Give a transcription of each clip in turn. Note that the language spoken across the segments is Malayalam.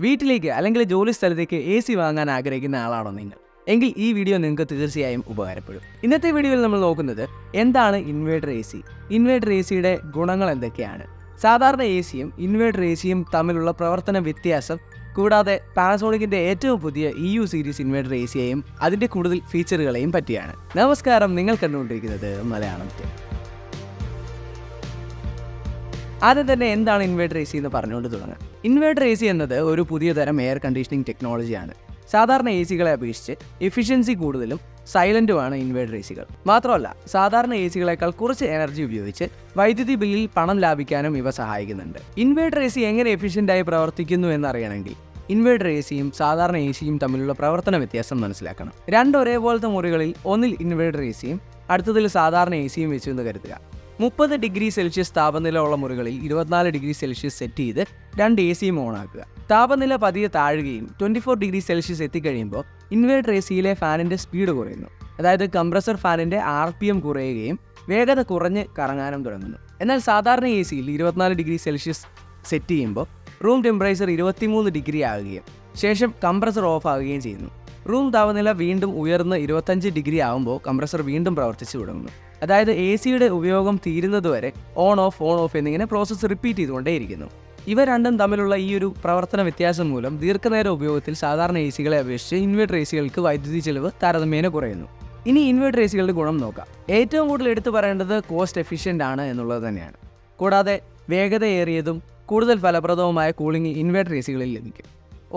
വീട്ടിലേക്ക് അല്ലെങ്കിൽ ജോലി സ്ഥലത്തേക്ക് AC വാങ്ങാൻ ആഗ്രഹിക്കുന്ന ആളാണോ നിങ്ങൾ? എങ്കിൽ ഈ വീഡിയോ നിങ്ങൾക്ക് തീർച്ചയായും ഉപകാരപ്പെടും. ഇന്നത്തെ വീഡിയോയിൽ നമ്മൾ നോക്കുന്നത് എന്താണ് ഇൻവേർട്ടർ AC. ഇൻവേർട്ടർ ACയുടെ ഗുണങ്ങൾ എന്തൊക്കെയാണ്, സാധാരണ ACയും ഇൻവേർട്ടർ ACയും തമ്മിലുള്ള പ്രവർത്തന വ്യത്യാസം, കൂടാതെ പാനസോണിക്കിന്റെ ഏറ്റവും പുതിയ EU സീരീസ് ഇൻവേർട്ടർ ACയെയും അതിന്റെ കൂടുതൽ ഫീച്ചറുകളെയും പറ്റിയാണ്. നമസ്കാരം, നിങ്ങൾ കണ്ടുകൊണ്ടിരിക്കുന്നത് മലയാളം ടെക്. ആദ്യം തന്നെ എന്താണ് ഇൻവേർട്ടർ AC എന്ന് പറഞ്ഞുകൊണ്ട് തുടങ്ങാം. ഇൻവേർട്ടർ AC എന്നത് ഒരു പുതിയ തരം എയർ കണ്ടീഷനിങ് ടെക്നോളജിയാണ്. സാധാരണ ACകളെ അപേക്ഷിച്ച് എഫിഷ്യൻസി കൂടുതലും സൈലൻറ്റുമാണ് ഇൻവേർട്ടർ ACകൾ. മാത്രമല്ല, സാധാരണ ACകളേക്കാൾ കുറച്ച് എനർജി ഉപയോഗിച്ച് വൈദ്യുതി ബില്ലിൽ പണം ലാഭിക്കാനും ഇവ സഹായിക്കുന്നുണ്ട്. ഇൻവേർട്ടർ AC എങ്ങനെ എഫിഷ്യൻ്റായി പ്രവർത്തിക്കുന്നു എന്നറിയണമെങ്കിൽ ഇൻവേർട്ടർ ACയും സാധാരണ ACയും തമ്മിലുള്ള പ്രവർത്തന വ്യത്യാസം മനസ്സിലാക്കണം. രണ്ട് ഒരേപോലത്തെ മുറികളിൽ ഒന്നിൽ ഇൻവേർട്ടർ ACയും അടുത്തതിൽ സാധാരണ ACയും വെച്ചു എന്ന് കരുതുക. 30 ഡിഗ്രി സെൽഷ്യസ് താപനില ഉള്ള മുറികളിൽ 24 ഡിഗ്രി സെൽഷ്യസ് സെറ്റ് ചെയ്ത് രണ്ട് ACയും ഓണാക്കുക. താപനില പതിയെ താഴുകയും 24 ഡിഗ്രി സെൽഷ്യസ് എത്തിക്കഴിയുമ്പോൾ ഇൻവേർട്ടർ ACയിലെ ഫാനിൻ്റെ സ്പീഡ് കുറയുന്നു. അതായത് കംപ്രസർ ഫാനിൻ്റെ RPM കുറയുകയും വേഗത കുറഞ്ഞ് കറങ്ങാനും തുടങ്ങുന്നു. എന്നാൽ സാധാരണ ACയിൽ 24 ഡിഗ്രി സെൽഷ്യസ് സെറ്റ് ചെയ്യുമ്പോൾ റൂം ടെമ്പറേച്ചർ 23 ഡിഗ്രി ആകുകയും ശേഷം കംപ്രസർ ഓഫ് ആകുകയും ചെയ്യുന്നു. റൂം താപനില വീണ്ടും ഉയർന്ന് 25 ഡിഗ്രി ആകുമ്പോൾ കംപ്രസർ വീണ്ടും പ്രവർത്തിച്ചു തുടങ്ങുന്നു. അതായത് ACയുടെ ഉപയോഗം തീരുന്നതുവരെ ഓൺ ഓഫ് എന്നിങ്ങനെ പ്രോസസ്സ് റിപ്പീറ്റ് ചെയ്തുകൊണ്ടേയിരിക്കുന്നു. ഇവ രണ്ടും തമ്മിലുള്ള ഈ ഒരു പ്രവർത്തന വ്യത്യാസം മൂലം ദീർഘനേര ഉപയോഗത്തിൽ സാധാരണ ACകളെ അപേക്ഷിച്ച് ഇൻവേർട്ടർ ACകൾക്ക് വൈദ്യുതി ചെലവ് താരതമ്യേന കുറയുന്നു. ഇനി ഇൻവേർട്ടർ ACകളുടെ ഗുണം നോക്കാം. ഏറ്റവും കൂടുതൽ എടുത്തു പറയേണ്ടത് കോസ്റ്റ് എഫിഷ്യൻ്റ് ആണ് എന്നുള്ളത് തന്നെയാണ്. കൂടാതെ വേഗതയേറിയതും കൂടുതൽ ഫലപ്രദവുമായ കൂളിംഗ് ഇൻവേർട്ടർ ACകളിൽ ലഭിക്കും.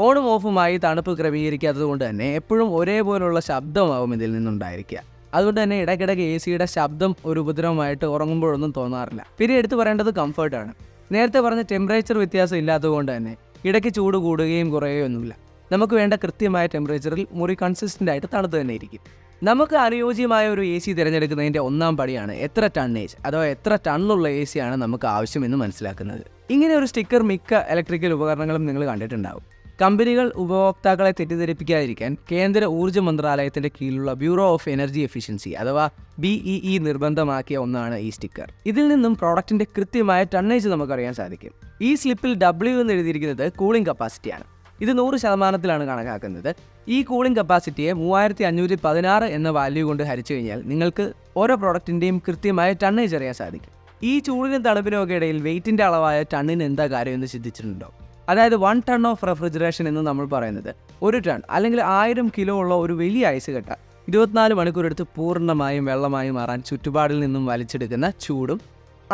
ഓണും ഓഫുമായി തണുപ്പ് ക്രമീകരിക്കാത്തത് കൊണ്ട് തന്നെ എപ്പോഴും ഒരേപോലുള്ള ശബ്ദമാവും ഇതിൽ നിന്നുണ്ടായിരിക്കുക. അതുകൊണ്ട് തന്നെ ഇടയ്ക്കിടയ്ക്ക് ACയുടെ ശബ്ദം ഒരു ഉപദ്രവമായിട്ട് ഉറങ്ങുമ്പോഴൊന്നും തോന്നാറില്ല. പിന്നെ എടുത്തു പറയേണ്ടത് കംഫർട്ടാണ്. നേരത്തെ പറഞ്ഞ ടെമ്പറേച്ചർ വ്യത്യാസം ഇല്ലാത്തതുകൊണ്ട് തന്നെ ഇടയ്ക്ക് ചൂട് കൂടുകയും കുറയുകയും ഒന്നുമില്ല. നമുക്ക് വേണ്ട കൃത്യമായ ടെമ്പറേച്ചറിൽ മുറി കൺസിസ്റ്റൻ്റ് ആയിട്ട് തണുത്ത് തന്നെ ഇരിക്കും. നമുക്ക് അനുയോജ്യമായ ഒരു AC തിരഞ്ഞെടുക്കുന്നതിൻ്റെ ഒന്നാം പടിയാണ് എത്ര ടണ്ണേജ് അഥവാ എത്ര ടണ്ണുള്ള AC ആണ് നമുക്ക് ആവശ്യമെന്ന് മനസ്സിലാക്കുന്നത്. ഇങ്ങനെ ഒരു സ്റ്റിക്കർ മിക്ക ഇലക്ട്രിക്കൽ ഉപകരണങ്ങളും നിങ്ങൾ കണ്ടിട്ടുണ്ടാവും. കമ്പനികൾ ഉപഭോക്താക്കളെ തെറ്റിദ്ധരിപ്പിക്കാതിരിക്കാൻ കേന്ദ്ര ഊർജ്ജ മന്ത്രാലയത്തിന്റെ കീഴിലുള്ള ബ്യൂറോ ഓഫ് എനർജി എഫിഷ്യൻസി അഥവാ BEE നിർബന്ധമാക്കിയ ഒന്നാണ് ഈ സ്റ്റിക്കർ. ഇതിൽ നിന്നും പ്രോഡക്റ്റിന്റെ കൃത്യമായ ടണ്ണേജ് നമുക്കറിയാൻ സാധിക്കും. ഈ സ്ലിപ്പിൽ W എന്ന് എഴുതിയിരിക്കുന്നത് കൂളിംഗ് കപ്പാസിറ്റിയാണ്. ഇത് 100%ത്തിലാണ് കണക്കാക്കുന്നത്. ഈ കൂളിംഗ് കപ്പാസിറ്റിയെ 3516 എന്ന വാല്യൂ കൊണ്ട് ഹരിച്ചു കഴിഞ്ഞാൽ നിങ്ങൾക്ക് ഓരോ പ്രോഡക്റ്റിന്റെയും കൃത്യമായ ടണ്ണേജ് അറിയാൻ സാധിക്കും. ഈ ചൂടിനും തണുപ്പിനും ഒക്കെ ഇടയിൽ വെയിറ്റിന്റെ അളവായ ടണ്ണിന് എന്താ കാര്യം എന്ന് ചിന്തിച്ചിട്ടുണ്ടോ? അതായത് 1 ടൺ ഓഫ് റെഫ്രിജറേഷൻ എന്ന് നമ്മൾ പറയുന്നത് 1 ടൺ അല്ലെങ്കിൽ 1000 കിലോ ഉള്ള ഒരു വലിയ ഐസ് കട്ട 24 മണിക്കൂർ എടുത്ത് പൂർണ്ണമായും വെള്ളമായി മാറാൻ ചുറ്റുപാടിൽ നിന്നും വലിച്ചെടുക്കുന്ന ചൂടും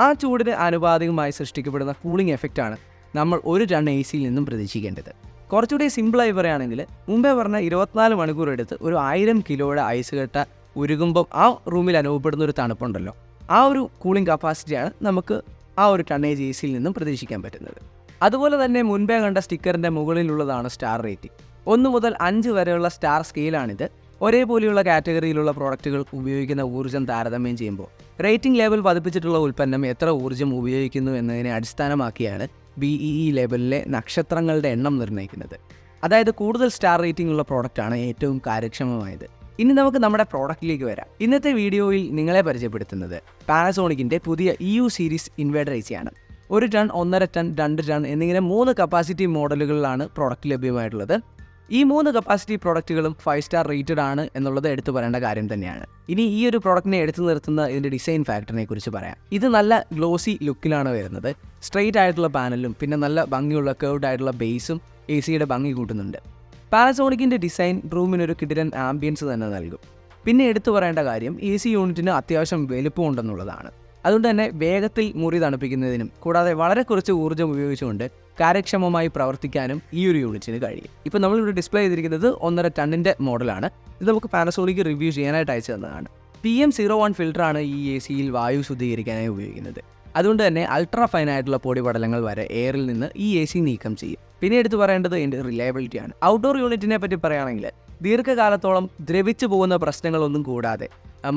ആ ചൂടിന് ആനുപാതികമായി സൃഷ്ടിക്കപ്പെടുന്ന കൂളിംഗ് എഫക്റ്റാണ് നമ്മൾ 1 ടൺ ACയിൽ നിന്നും പ്രതീക്ഷിക്കേണ്ടത്. കുറച്ചുകൂടി സിമ്പിളായി പറയുകയാണെങ്കിൽ മുമ്പേ പറഞ്ഞ 24 മണിക്കൂർ എടുത്ത് ഒരു 1000 കിലോയുടെ ഐസ് കട്ട ഉരുകുമ്പം ആ റൂമിൽ അനുഭവപ്പെടുന്ന ഒരു തണുപ്പുണ്ടല്ലോ, ആ ഒരു കൂളിംഗ് കപ്പാസിറ്റിയാണ് നമുക്ക് ആ ഒരു ടണ്ണേജ് ACയിൽ നിന്നും പ്രതീക്ഷിക്കാൻ പറ്റുന്നത്. അതുപോലെ തന്നെ മുൻപേ കണ്ട സ്റ്റിക്കറിൻ്റെ മുകളിലുള്ളതാണ് സ്റ്റാർ റേറ്റിംഗ്. 1 മുതൽ 5 വരെയുള്ള സ്റ്റാർ സ്കെയിലാണിത്. ഒരേപോലെയുള്ള കാറ്റഗറിയിലുള്ള പ്രോഡക്റ്റുകൾ ഉപയോഗിക്കുന്ന ഊർജ്ജം താരതമ്യം ചെയ്യുമ്പോൾ റേറ്റിംഗ് ലെവൽ പതിപ്പിച്ചിട്ടുള്ള ഉൽപ്പന്നം എത്ര ഊർജ്ജം ഉപയോഗിക്കുന്നു എന്നതിനെ അടിസ്ഥാനമാക്കിയാണ് BEE ലെവലിലെ നക്ഷത്രങ്ങളുടെ എണ്ണം നിർണ്ണയിക്കുന്നത്. അതായത് കൂടുതൽ സ്റ്റാർ റേറ്റിംഗ് ഉള്ള പ്രോഡക്റ്റാണ് ഏറ്റവും കാര്യക്ഷമമായത്. ഇനി നമുക്ക് നമ്മുടെ പ്രോഡക്റ്റിലേക്ക് വരാം. ഇന്നത്തെ വീഡിയോയിൽ നിങ്ങളെ പരിചയപ്പെടുത്തുന്നത് പാനസോണിക്കിൻ്റെ പുതിയ EU സീരീസ് ഇൻവേർട്ടർ AC ആണ്. 1 ടൺ, 1.5 ടൺ, 2 ടൺ എന്നിങ്ങനെ 3 കപ്പാസിറ്റി മോഡലുകളിലാണ് പ്രോഡക്റ്റ് ലഭ്യമായിട്ടുള്ളത്. ഈ 3 കപ്പാസിറ്റി പ്രോഡക്റ്റുകളും 5 സ്റ്റാർ റേറ്റഡ് ആണ് എന്നുള്ളത് എടുത്തു പറയേണ്ട കാര്യം തന്നെയാണ്. ഇനി ഈ ഒരു പ്രോഡക്റ്റിനെ എടുത്തു നിർത്തുന്ന ഇതിൻ്റെ ഡിസൈൻ ഫാക്ടറിനെ കുറിച്ച് പറയാം. ഇത് നല്ല ഗ്ലോസി ലുക്കിലാണ് വരുന്നത്. സ്ട്രെയിറ്റ് ആയിട്ടുള്ള പാനലും പിന്നെ നല്ല ഭംഗിയുള്ള കേർവ്ഡ് ആയിട്ടുള്ള ബേസും ACയുടെ ഭംഗി കൂട്ടുന്നുണ്ട്. പാനസോണിക്കിൻ്റെ ഡിസൈൻ റൂമിനൊരു കിടിലൻ ആംബിയൻസ് തന്നെ നൽകും. പിന്നെ എടുത്തു പറയേണ്ട കാര്യം AC യൂണിറ്റിന് അത്യാവശ്യം വലുപ്പമുണ്ടെന്നുള്ളതാണ്. അതുകൊണ്ട് തന്നെ വേഗത്തിൽ മുറി തണുപ്പിക്കുന്നതിനും കൂടാതെ വളരെ കുറച്ച് ഊർജ്ജം ഉപയോഗിച്ചുകൊണ്ട് കാര്യക്ഷമമായി പ്രവർത്തിക്കാനും ഈ ഒരു യൂണിറ്റിന് കഴിയും. ഇപ്പോൾ നമ്മളിവിടെ ഡിസ്പ്ലേ ചെയ്തിരിക്കുന്നത് 1.5 ടണ്ണിൻ്റെ മോഡലാണ്. ഇത് നമുക്ക് പാനസോണിക്ക് റിവ്യൂ ചെയ്യാനായിട്ട് അയച്ചു തന്നതാണ്. PM01 ഫിൽറ്ററാണ് ഈ ACയിൽ വായു ശുദ്ധീകരിക്കാനായി ഉപയോഗിക്കുന്നത്. അതുകൊണ്ട് തന്നെ അൾട്രാ ഫൈൻ ആയിട്ടുള്ള പൊടിപടലങ്ങൾ വരെ എയറിൽ നിന്ന് ഈ AC നീക്കം ചെയ്യും. പിന്നെ എടുത്തു പറയേണ്ടത് ഇതിൻ്റെ റിലയബിലിറ്റിയാണ്. ഔട്ട്ഡോർ യൂണിറ്റിനെ പറ്റി പറയുകയാണെങ്കിൽ ദീർഘകാലത്തോളം ദ്രവിച്ചു പോകുന്ന പ്രശ്നങ്ങളൊന്നും കൂടാതെ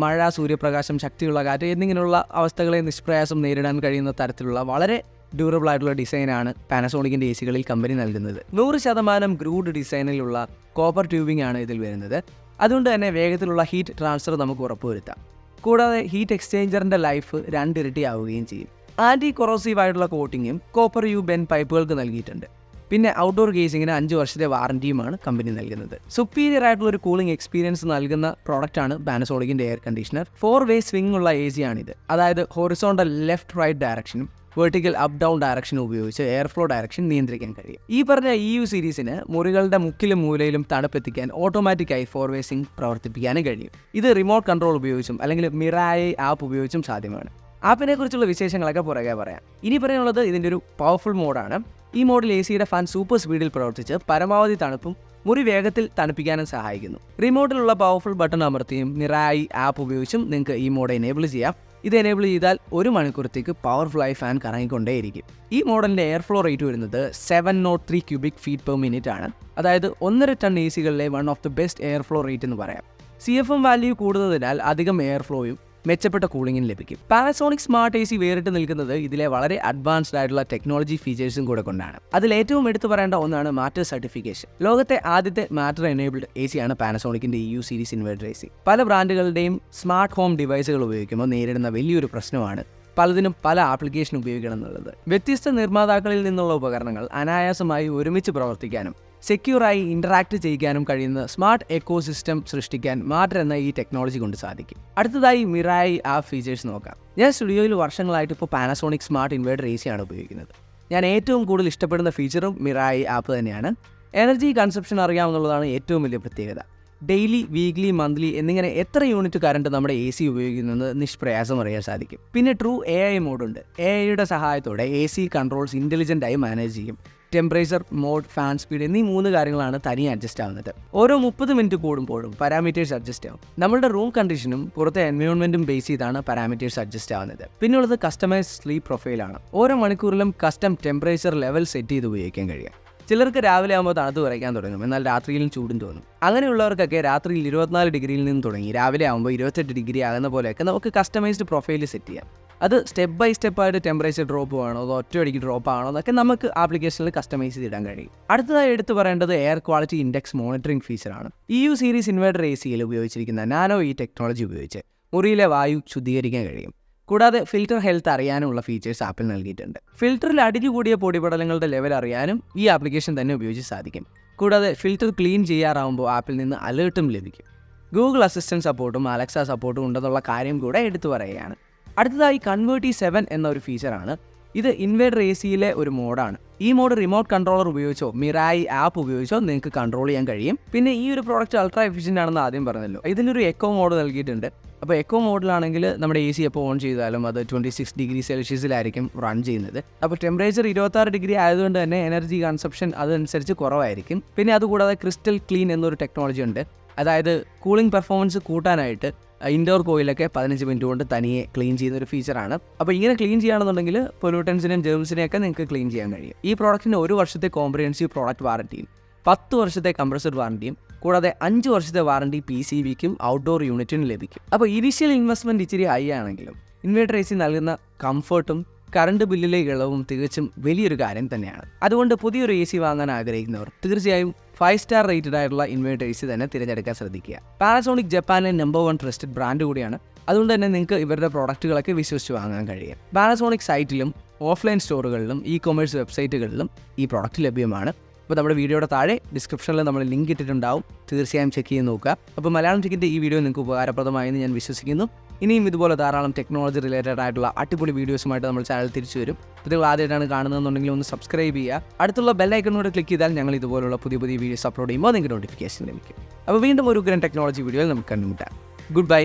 മഴ, സൂര്യപ്രകാശം, ശക്തിയുള്ള കാറ്റ് എന്നിങ്ങനെയുള്ള അവസ്ഥകളെ നിഷ്പ്രയാസം നേരിടാൻ കഴിയുന്ന തരത്തിലുള്ള വളരെ ഡ്യൂറബിൾ ആയിട്ടുള്ള ഡിസൈനാണ് പാനസോണിക്കിൻ്റെ ACകളിൽ കമ്പനി നൽകുന്നത്. 100% ഗ്രൂഡ് ഡിസൈനിലുള്ള കോപ്പർ ട്യൂബിംഗ് ആണ് ഇതിൽ വരുന്നത്. അതുകൊണ്ട് തന്നെ വേഗത്തിലുള്ള ഹീറ്റ് ട്രാൻസ്ഫർ നമുക്ക് ഉറപ്പുവരുത്താം. കൂടാതെ ഹീറ്റ് എക്സ്ചേഞ്ചറിൻ്റെ ലൈഫ് 2 ഇരട്ടി ആവുകയും ചെയ്യും. ആൻറ്റി കൊറോസീവ് ആയിട്ടുള്ള കോട്ടിങ്ങും കോപ്പർ യു ബെൻ പൈപ്പുകൾക്ക് നൽകിയിട്ടുണ്ട്. പിന്നെ ഔട്ട്ഡോർ കേസിങ്ങിന് 5 വർഷത്തെ വാറണ്ടിയുമാണ് കമ്പനി നൽകുന്നത്. സുപ്പീരിയർ ആയിട്ടുള്ള ഒരു കൂളിംഗ് എക്സ്പീരിയൻസ് നൽകുന്ന പ്രോഡക്റ്റാണ് പാനസോണിക്കിൻ്റെ എയർ കണ്ടീഷണർ. 4-വേ സ്വിംഗ് ഉള്ള AC ആണിത്. അതായത് ഹൊറിസോണ്ടൽ ലെഫ്റ്റ് റൈറ്റ് ഡയറക്ഷനും വെർട്ടിക്കൽ അപ്പ് ഡൗൺ ഡയറക്ഷൻ ഉപയോഗിച്ച് എയർ ഫ്ലോ ഡയറക്ഷൻ നിയന്ത്രിക്കാൻ കഴിയും. ഈ പറഞ്ഞ EU സീരീസിന് മുറികളുടെ മുക്കിലും മൂലയിലും തണുപ്പെത്തിക്കാൻ ഓട്ടോമാറ്റിക്കായി 4-വേ സിങ്ക് പ്രവർത്തിപ്പിക്കാനും കഴിയും. ഇത് റിമോട്ട് കൺട്രോൾ ഉപയോഗിച്ചും അല്ലെങ്കിൽ മിറായി ആപ്പ് ഉപയോഗിച്ചും സാധ്യമാണ്. ആപ്പിനെ കുറിച്ചുള്ള വിശേഷങ്ങളൊക്കെ പുറകെ പറയാം. ഇനി പറയാനുള്ളത് ഇതിൻ്റെ ഒരു പവർഫുൾ മോഡാണ്. ഈ മോഡിൽ AC-യുടെ ഫാൻ സൂപ്പർ സ്പീഡിൽ പ്രവർത്തിച്ച് പരമാവധി തണുപ്പും മുറി വേഗത്തിൽ തണുപ്പിക്കാനും സഹായിക്കുന്നു. റിമോട്ടിലുള്ള പവർഫുൾ ബട്ടൺ അമർത്തിയും മിറായി ആപ്പ് ഉപയോഗിച്ചും നിങ്ങൾക്ക് ഈ മോഡ് എനേബിൾ ചെയ്യാം. ഇത് എനേബിൾ ചെയ്താൽ 1 മണിക്കൂറത്തേക്ക് പവർഫുള്ളായി ഫാൻ കറങ്ങിക്കൊണ്ടേയിരിക്കും. ഈ മോഡലിൻ്റെ എയർ ഫ്ലോ റേറ്റ് വരുന്നത് 703 ക്യൂബിക് ഫീറ്റ് പെർ മിനിറ്റ് ആണ്. അതായത് 1.5 ടൺ AC-കളിലെ one of the best air flow rate എന്ന് പറയാം. CFM വാല്യൂ കൂടുന്നതിനാൽ അധികം എയർ ഫ്ലോയും മെച്ചപ്പെട്ട കൂളിംഗിന് ലഭിക്കും. പാനസോണിക് സ്മാർട്ട് AC വേറിട്ട് നിൽക്കുന്നത് ഇതിലെ വളരെ അഡ്വാൻസ്ഡ് ആയിട്ടുള്ള ടെക്നോളജി ഫീച്ചേഴ്സും കൂടെ കൊണ്ടാണ്. അതിൽ ഏറ്റവും എടുത്തു പറയേണ്ട ഒന്നാണ് മാറ്റർ സർട്ടിഫിക്കേഷൻ. ലോകത്തെ ആദ്യത്തെ മാറ്റർ എനേബിൾഡ് AC ആണ് പാനസോണിക്കിന്റെ EU സീരീസ് ഇൻവെർട്ടർ AC. പല ബ്രാൻഡുകളുടെയും സ്മാർട്ട് ഹോം ഡിവൈസുകൾ ഉപയോഗിക്കുമ്പോൾ നേരിടുന്ന വലിയൊരു പ്രശ്നമാണ് പലതിനും പല ആപ്ലിക്കേഷൻ ഉപയോഗിക്കണം എന്നുള്ളത്. വ്യത്യസ്ത നിർമ്മാതാക്കളിൽ നിന്നുള്ള ഉപകരണങ്ങൾ അനായാസമായി ഒരുമിച്ച് പ്രവർത്തിക്കാനും സെക്യൂറായി ഇൻറ്ററാക്ട് ചെയ്യിക്കാനും കഴിയുന്ന സ്മാർട്ട് എക്കോസിസ്റ്റം സൃഷ്ടിക്കാൻ മാറ്റർ എന്ന ഈ ടെക്നോളജി കൊണ്ട് സാധിക്കും. അടുത്തതായി മിറായി ആപ്പ് ഫീച്ചേഴ്സ് നോക്കാം. ഞാൻ സ്റ്റുഡിയോയിൽ വർഷങ്ങളായിട്ട് ഇപ്പോൾ പാനസോണിക് സ്മാർട്ട് ഇൻവെർട്ടർ AC ആണ് ഉപയോഗിക്കുന്നത്. ഞാൻ ഏറ്റവും കൂടുതൽ ഇഷ്ടപ്പെടുന്ന ഫീച്ചറും മിറായി ആപ്പ് തന്നെയാണ്. എനർജി കൺസപ്ഷൻ അറിയാമെന്നുള്ളതാണ് ഏറ്റവും വലിയ പ്രത്യേകത. ഡെയിലി, വീക്ക്ലി, മന്ത്ലി എന്നിങ്ങനെ എത്ര യൂണിറ്റ് കറണ്ട് നമ്മുടെ AC ഉപയോഗിക്കുന്നത് നിഷ്പ്രയാസം അറിയാൻ സാധിക്കും. പിന്നെ ട്രൂ AI മോഡുണ്ട്. AIയുടെ സഹായത്തോടെ AC കൺട്രോൾസ് ഇൻ്റലിജൻ്റായി മാനേജ് ചെയ്യും. ടെമ്പറേച്ചർ, മോഡ്, ഫാൻ സ്പീഡ് എന്നീ 3 കാര്യങ്ങളാണ് തനിയെ അഡ്ജസ്റ്റ് ആവുന്നത്. ഓരോ 30 മിനിറ്റ് കൂടുമ്പോഴും പാരാമീറ്റേഴ്സ് അഡ്ജസ്റ്റ് ആവും. നമ്മുടെ റൂം കണ്ടീഷനും പുറത്തെ എൻവയോൺമെൻറ്റും ബേസ് ചെയ്താണ് പാരാമീറ്റേഴ്സ് അഡ്ജസ്റ്റ് ആവുന്നത്. പിന്നെയുള്ളത് കസ്റ്റമൈസ് സ്ലീപ്പ് പ്രൊഫൈലാണ്. ഓരോ മണിക്കൂറിലും കസ്റ്റം ടെമ്പറേച്ചർ ലെവൽ സെറ്റ് ചെയ്ത് ഉപയോഗിക്കാൻ കഴിയും. ചിലർക്ക് രാവിലെ ആകുമ്പോൾ തണുത്ത് വിറയ്ക്കാൻ തുടങ്ങും, എന്നാൽ രാത്രിയിലും ചൂടും തോന്നും. അങ്ങനെയുള്ളവർക്കൊക്കെ രാത്രിയിൽ 24 ഡിഗ്രിയിൽ നിന്ന് തുടങ്ങി രാവിലെ ആകുമ്പോൾ 28 ഡിഗ്രി ആകുന്ന പോലെയൊക്കെ നമുക്ക് കസ്റ്റമൈസ്ഡ് പ്രൊഫൈൽ സെറ്റ് ചെയ്യാം. അത് സ്റ്റെപ്പ് ബൈ സ്റ്റെപ്പായിട്ട് ടെമ്പറേച്ചർ ഡ്രോപ്പ് ആണോ അതോ ഒറ്റയടിക്ക് ഡ്രോപ്പ് ആണോ എന്നൊക്കെ നമുക്ക് ആപ്ലിക്കേഷനിൽ കസ്റ്റമൈസ് ചെയ്തിടാൻ കഴിയും. അടുത്തതായി എടുത്തു പറയേണ്ടത് എയർ ക്വാളിറ്റി ഇൻഡെക്സ് മോണിറ്ററിംഗ് ഫീച്ചറാണ്. EU സീരീസ് ഇൻവെർട്ടർ AC-യിൽ ഉപയോഗിച്ചിരിക്കുന്ന നാനോ ഈ ടെക്നോളജി ഉപയോഗിച്ച് മുറിയിലെ വായു ശുദ്ധീകരിക്കാൻ കഴിയും. കൂടാതെ ഫിൽറ്റർ ഹെൽത്ത് അറിയാനുമുള്ള ഫീച്ചേഴ്സ് ആപ്പിൽ നൽകിയിട്ടുണ്ട്. ഫിൽറ്ററിൽ അടിഞ്ഞുകൂടിയ പൊടിപടലങ്ങളുടെ ലെവൽ അറിയാനും ഈ ആപ്ലിക്കേഷൻ തന്നെ ഉപയോഗിച്ച് സാധിക്കും. കൂടാതെ ഫിൽറ്റർ ക്ലീൻ ചെയ്യാറാവുമ്പോൾ ആപ്പിൽ നിന്ന് അലേർട്ടും ലഭിക്കും. ഗൂഗിൾ അസിസ്റ്റൻറ്റ് സപ്പോർട്ടും അലക്സ സപ്പോർട്ടും ഉണ്ടെന്നുള്ള കാര്യം കൂടെ എടുത്തു പറയുകയാണ്. അടുത്തതായി കൺവേർട്ടി 7 എന്ന ഒരു ഫീച്ചറാണ്. ഇത് ഇൻവെർട്ടർ AC-യിലെ ഒരു മോഡാണ്. ഈ മോഡ് റിമോട്ട് കൺട്രോളർ ഉപയോഗിച്ചോ മിറായി ആപ്പ് ഉപയോഗിച്ചോ നിങ്ങൾക്ക് കൺട്രോൾ ചെയ്യാൻ കഴിയും. പിന്നെ ഈ ഒരു പ്രോഡക്റ്റ് അൾട്രാ എഫിഷ്യൻ്റ് ആണെന്ന് ആദ്യം പറഞ്ഞല്ലോ. ഇതിലൊരു എക്കോ മോഡ് നൽകിയിട്ടുണ്ട്. അപ്പോൾ എക്കോ മോഡിലാണെങ്കിൽ നമ്മുടെ AC എപ്പോൾ ഓൺ ചെയ്താലും അത് 26 ഡിഗ്രി സെൽഷ്യസിലായിരിക്കും റൺ ചെയ്യുന്നത്. അപ്പോൾ ടെമ്പറേച്ചർ 26 ഡിഗ്രി ആയതുകൊണ്ട് തന്നെ എനർജി കൺസപ്ഷൻ അതനുസരിച്ച് കുറവായിരിക്കും. പിന്നെ അതുകൂടാതെ ക്രിസ്റ്റൽ ക്ലീൻ എന്നൊരു ടെക്നോളജി ഉണ്ട്. അതായത് കൂളിംഗ് പെർഫോമൻസ് കൂട്ടാനായിട്ട് ഇൻഡോർ കോയിലൊക്കെ 15 മിനിറ്റ് കൊണ്ട് തനിയെ ക്ലീൻ ചെയ്യുന്ന ഒരു ഫീച്ചറാണ്. അപ്പോൾ ഇങ്ങനെ ക്ലീൻ ചെയ്യുകയാണെന്നുണ്ടെങ്കിൽ പൊല്യൂട്ടൻസിനെയും ജേംസിനെയൊക്കെ നിങ്ങൾക്ക് ക്ലീൻ ചെയ്യാൻ കഴിയും. ഈ പ്രോഡക്റ്റിന് 1 വർഷത്തെ കോംപ്രിഹെൻസീവ് പ്രോഡക്റ്റ് വാറണ്ടിയും 10 വർഷത്തെ കംപ്രസർ വാറണ്ടിയും കൂടാതെ 5 വർഷത്തെ വാറണ്ടി PCBക്കും ഔട്ട്ഡോർ യൂണിറ്റിനും ലഭിക്കും. അപ്പോൾ ഇനീഷ്യൽ ഇൻവെസ്റ്റ്മെൻറ്റ് ഇച്ചിരി ഹൈ ആണെങ്കിലും ഇൻവെർട്ടർ AC നൽകുന്ന കംഫർട്ടും കറണ്ട് ബില്ലിലെ ഇളവും തികച്ചും വലിയൊരു കാര്യം തന്നെയാണ്. അതുകൊണ്ട് പുതിയൊരു AC വാങ്ങാൻ ആഗ്രഹിക്കുന്നവർ തീർച്ചയായും 5 സ്റ്റാർ റേറ്റഡ് ആയിട്ടുള്ള ഇൻവെർട്ടർ AC തന്നെ തിരഞ്ഞെടുക്കാൻ ശ്രദ്ധിക്കുക. പാനസോണിക് ജപ്പാനിലെ നമ്പർ 1 ട്രസ്റ്റഡ് ബ്രാൻഡ് കൂടിയാണ്. അതുകൊണ്ട് തന്നെ നിങ്ങൾക്ക് ഇവരുടെ പ്രോഡക്റ്റുകളൊക്കെ വിശ്വസിച്ച് വാങ്ങാൻ കഴിയും. പാനസോണിക് സൈറ്റിലും ഓഫ്ലൈൻ സ്റ്റോറുകളിലും ഇ-കൊമേഴ്സ് വെബ്സൈറ്റുകളിലും ഈ പ്രോഡക്റ്റ് ലഭ്യമാണ്. അപ്പോൾ നമ്മുടെ വീഡിയോയുടെ താഴെ ഡിസ്ക്രിപ്ഷനിൽ നമ്മൾ ലിങ്ക് ഇട്ടിട്ടുണ്ടാവും. തീർച്ചയായും ചെക്ക് ചെയ്ത് നോക്കുക. അപ്പോൾ മലയാളം ടെക്കിൻ്റെ ഈ വീഡിയോ നിങ്ങൾക്ക് ഉപകാരപ്രദമായെന്ന് ഞാൻ വിശ്വസിക്കുന്നു. ഇനിയും ഇതുപോലെ ധാരാളം ടെക്നോളജി റിലേറ്റഡ് ആയിട്ടുള്ള അടിപൊളി വീഡിയോസുമായിട്ട് നമ്മൾ ചാനൽ തിരിച്ചു വരും. നിങ്ങൾ ആദ്യമായിട്ടാണ് കാണുന്നതെന്നുണ്ടെങ്കിൽ ഒന്ന് സബ്സ്ക്രൈബ് ചെയ്യുക. അടുത്തുള്ള ബെല്ലൈക്കണോട് ക്ലിക്ക് ചെയ്താൽ ഞങ്ങൾ ഇതുപോലുള്ള പുതിയ വീഡിയോസ് അപ്ലോഡ് ചെയ്യുമ്പോൾ നിങ്ങൾക്ക് നോട്ടിഫിക്കേഷൻ ലഭിക്കും. അപ്പോൾ വീണ്ടും ഒരു ടെക്നോളജി വീഡിയോയിൽ നമുക്ക് കണ്ടുമുട്ടാം. Good bye.